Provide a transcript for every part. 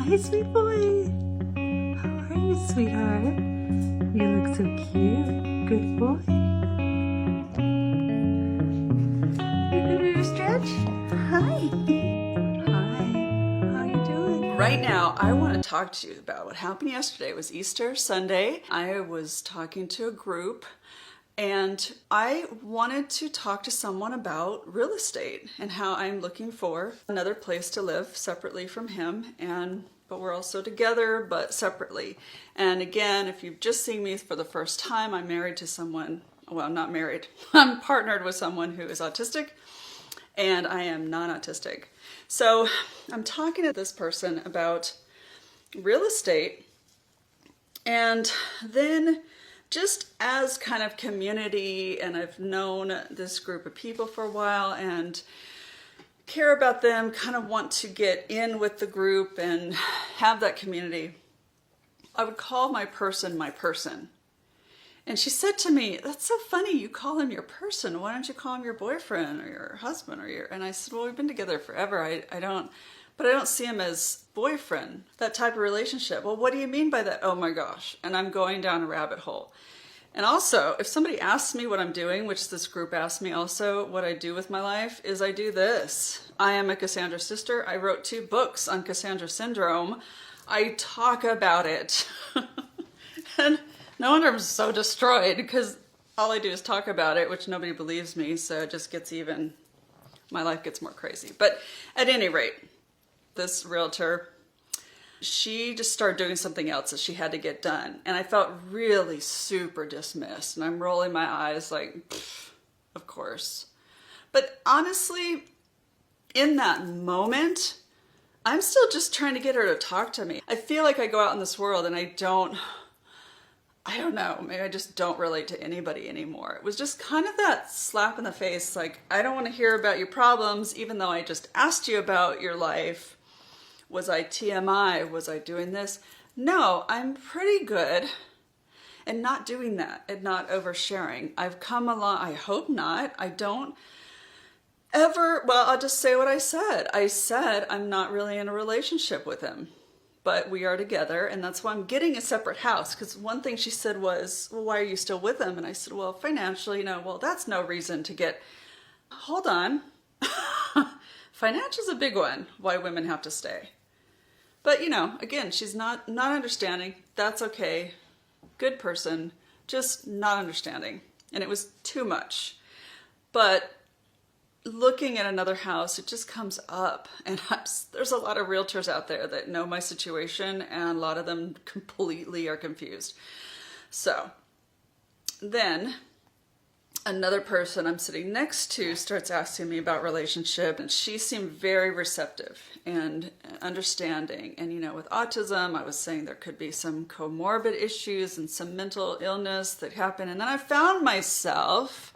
Hi, sweet boy. How are you, sweetheart? You look so cute. Good boy. You gonna do your stretch? Hi. Hi. How you doing? Right now, I want to talk to you about what happened yesterday. It was Easter Sunday. I was talking to a group and I wanted to talk to someone about real estate and how I'm looking for another place to live separately from him, but we're also together but separately. And again, if you've just seen me for the first time, I'm married to someone, well, I'm not married. I'm partnered with someone who is autistic and I am non-autistic. So I'm talking to this person about real estate, and then just as kind of community, and I've known this group of people for a while and care about them, kind of want to get in with the group and have that community. I would call my person my person. And she said to me, "That's so funny, you call him your person. Why don't you call him your boyfriend or your husband or your..." And I said, "Well, we've been together forever. I don't see him as boyfriend, that type of relationship." "Well, what do you mean by that?" Oh my gosh. And I'm going down a rabbit hole. And also, if somebody asks me what I'm doing, which this group asked me also, what I do with my life, is I do this. I am a Cassandra sister. I wrote 2 books on Cassandra Syndrome. I talk about it. And no wonder I'm so destroyed, because all I do is talk about it, which nobody believes me, so it just gets even, my life gets more crazy. But at any rate, this realtor, she just started doing something else that she had to get done. And I felt really super dismissed. And I'm rolling my eyes like, of course. But honestly, in that moment, I'm still just trying to get her to talk to me. I feel like I go out in this world and I don't know, maybe I just don't relate to anybody anymore. It was just kind of that slap in the face, like, I don't want to hear about your problems, even though I just asked you about your life. Was I TMI? Was I doing this? No, I'm pretty good at not doing that, and not oversharing. I've come along, I hope not. I don't ever, well, I'll just say what I said. I said I'm not really in a relationship with him, but we are together, and that's why I'm getting a separate house. Because one thing she said was, "Well, why are you still with him?" And I said, "Well, financially, no." "Well, that's no reason to get..." Hold on. Financial's a big one, why women have to stay. But, again, she's not understanding. That's okay. Good person, just not understanding. And it was too much. But looking at another house, it just comes up. And there's a lot of realtors out there that know my situation, and a lot of them completely are confused. So then another person I'm sitting next to starts asking me about relationship, and she seemed very receptive and understanding. And with autism, I was saying there could be some comorbid issues and some mental illness that happen. And then I found myself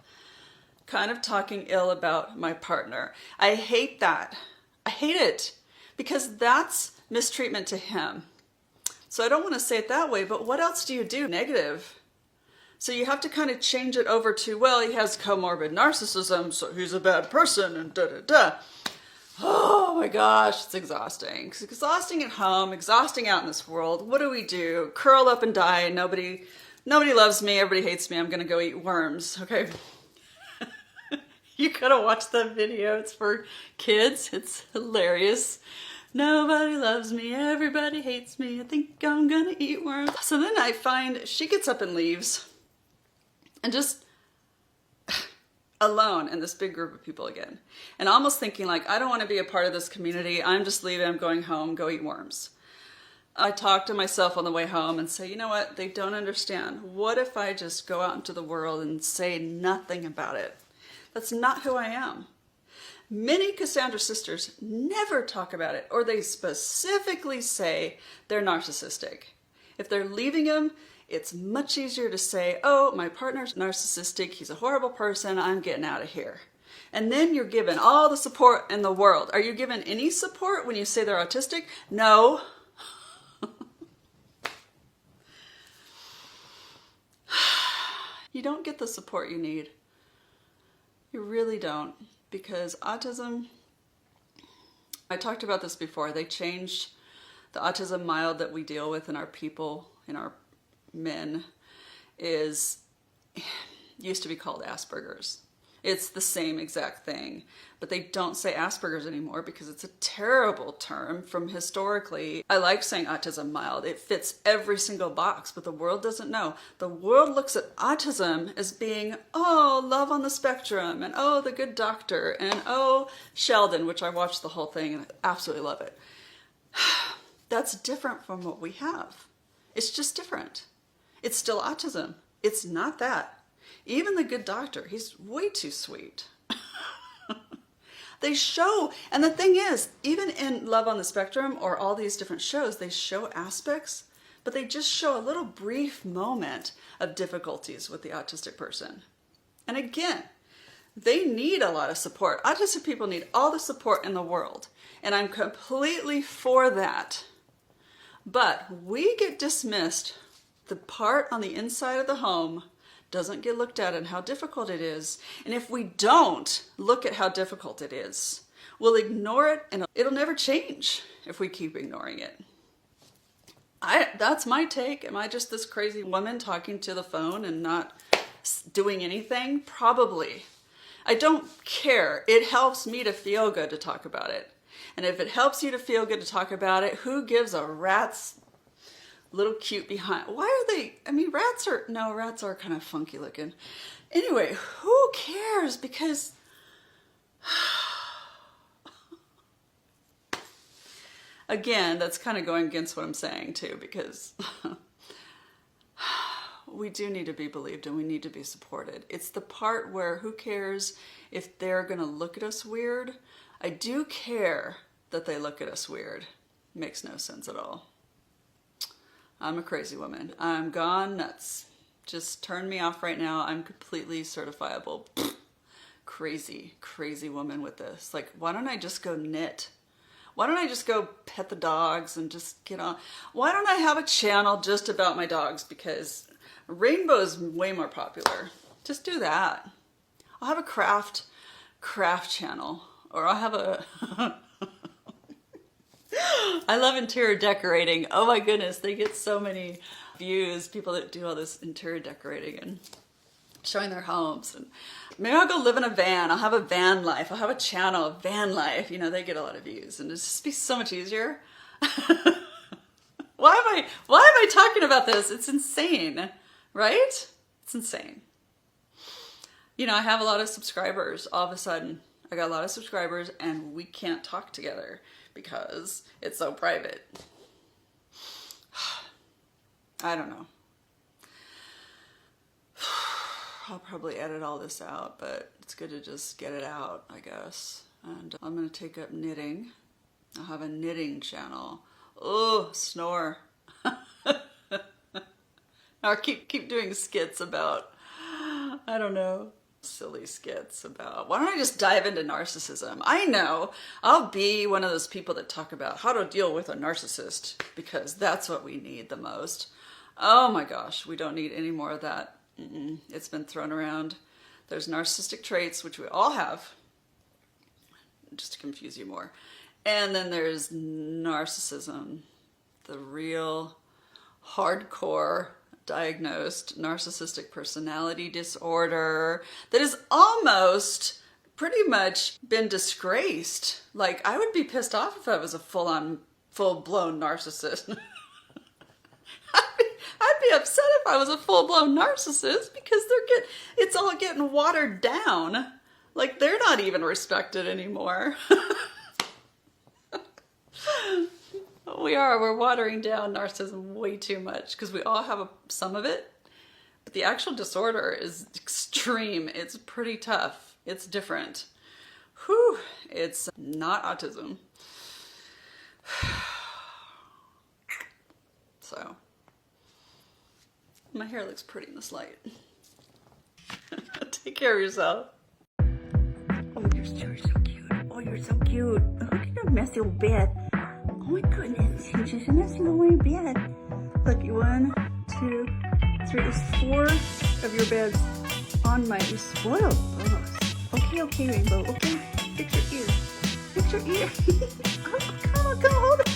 kind of talking ill about my partner. I hate that. I hate it, because that's mistreatment to him. So I don't want to say it that way, but what else do you do negative? So you have to kind of change it over to, well, he has comorbid narcissism, so he's a bad person, and da-da-da. Oh my gosh, it's exhausting. It's exhausting at home, exhausting out in this world. What do we do? Curl up and die. Nobody loves me. Everybody hates me. I'm going to go eat worms. Okay. You gotta watch that video. It's for kids. It's hilarious. Nobody loves me. Everybody hates me. I think I'm gonna eat worms. So then I find she gets up and leaves, and just alone in this big group of people again. And almost thinking like, I don't want to be a part of this community. I'm just leaving. I'm going home. Go eat worms. I talk to myself on the way home and say, you know what? They don't understand. What if I just go out into the world and say nothing about it? That's not who I am. Many Cassandra sisters never talk about it, or they specifically say they're narcissistic. If they're leaving him, it's much easier to say, "Oh, my partner's narcissistic. He's a horrible person. I'm getting out of here." And then you're given all the support in the world. Are you given any support when you say they're autistic? No. You don't get the support you need. You really don't, because autism, I talked about this before, they changed The autism mild that we deal with in our people, in our men, used to be called Asperger's. It's the same exact thing, but they don't say Asperger's anymore because it's a terrible term from historically. I like saying autism mild. It fits every single box, but the world doesn't know. The world looks at autism as being, oh, love on the spectrum, and oh, the good doctor, and oh, Sheldon, which I watched the whole thing and I absolutely love it. That's different from what we have. It's just different. It's still autism. It's not that. Even the good doctor, he's way too sweet. They show, and the thing is, even in Love on the Spectrum or all these different shows, they show aspects, but they just show a little brief moment of difficulties with the autistic person. And again, they need a lot of support. Autistic people need all the support in the world, and I'm completely for that. But we get dismissed. The part on the inside of the home doesn't get looked at and how difficult it is. And if we don't look at how difficult it is, we'll ignore it and it'll never change if we keep ignoring it. That's my take. Am I just this crazy woman talking to the phone and not doing anything? Probably. I don't care. It helps me to feel good to talk about it. And if it helps you to feel good to talk about it, who gives a rat's little cute behind? Why are they? I mean, rats are kind of funky looking. Anyway, who cares? Because again, that's kind of going against what I'm saying too, because we do need to be believed and we need to be supported. It's the part where who cares if they're going to look at us weird? I do care that they look at us weird. Makes no sense at all. I'm a crazy woman. I'm gone nuts. Just turn me off right now. I'm completely certifiable. Crazy, crazy woman with this. Like, why don't I just go knit? Why don't I just go pet the dogs and just get on? Why don't I have a channel just about my dogs? Because rainbow is way more popular. Just do that. I'll have a craft channel. Or I'll have a... I love interior decorating. Oh my goodness, they get so many views. People that do all this interior decorating and showing their homes. And maybe I'll go live in a van. I'll have a van life. I'll have a channel of van life. You know, they get a lot of views, and it'll just be so much easier. Why am I talking about this? It's insane, right? It's insane. You know, I have a lot of subscribers. All of a sudden, I got a lot of subscribers, and we can't talk together because it's so private. I don't know. I'll probably edit all this out, but it's good to just get it out, I guess. And I'm going to take up knitting. I'll have a knitting channel. Oh, snore. I'll keep doing skits about, I don't know, silly skits about, why don't I just dive into narcissism? I know, I'll be one of those people that talk about how to deal with a narcissist, because that's what we need the most. Oh my gosh, we don't need any more of that. It's been thrown around. There's narcissistic traits, which we all have, just to confuse you more. And then there's narcissism, the real hardcore diagnosed narcissistic personality disorder that has almost pretty much been disgraced. Like, I would be pissed off if I was a full-blown narcissist. I'd be upset if I was a full-blown narcissist, because it's all getting watered down. Like, they're not even respected anymore. We're watering down narcissism way too much, because we all have some of it, but the actual disorder is extreme. It's pretty tough. It's different. Whew, it's not autism. So, my hair looks pretty in this light. Take care of yourself. Oh, you're so cute. Oh, you're so cute. Look at your messy old bed. Oh my goodness, you're just messing away bed. Look, 1, 2, 3, there's 4 of your beds on my spoiled pillows. Okay, Rainbow, okay? Fix your ear. Fix your ear. Come on, hold it.